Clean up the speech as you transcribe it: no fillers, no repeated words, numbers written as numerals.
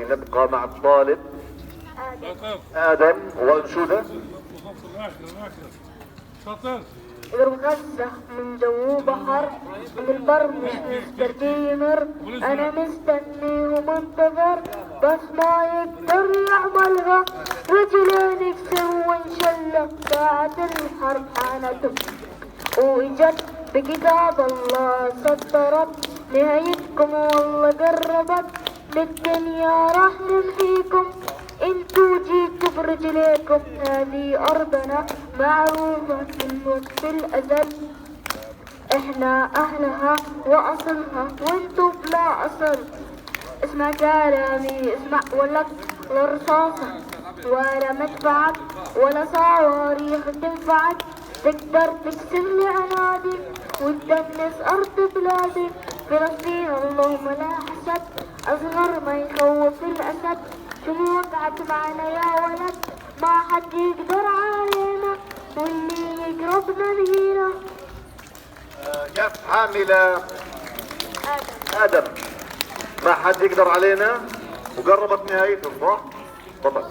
نبقى مع الطالب آدم وأنشودة. الغزة من جو بحر من البر مش مستديمر، انا مستني ومنتظر بس ما يقدر يعملها، رجلين يكسر وانشلة ساعة الحرب حانت وإجت بكتاب الله سطرت نهايتكم والله قربت، للدنيا راح نمحيكم انتو جيتوا برجليكم، هذه ارضنا معروفة من وقت الازل، احنا اهلها واصلها وانتو بلا اصل، اسمع كلامي اسمع ولك لا رصاصة ولا مدفعك ولا صواريخ تنفعك، تقدر تكسر لي عنادي وتدنس ارض بلادي، فلسطين اللهم لا حسد اصغر ما يخوف الاسد، شنو وقعت معنا يا ولد ما حد يقدر علينا واللي يقربنا نهينا. كف حاملة آدم ما حد يقدر علينا وقربت نهايته صح؟ تفضل.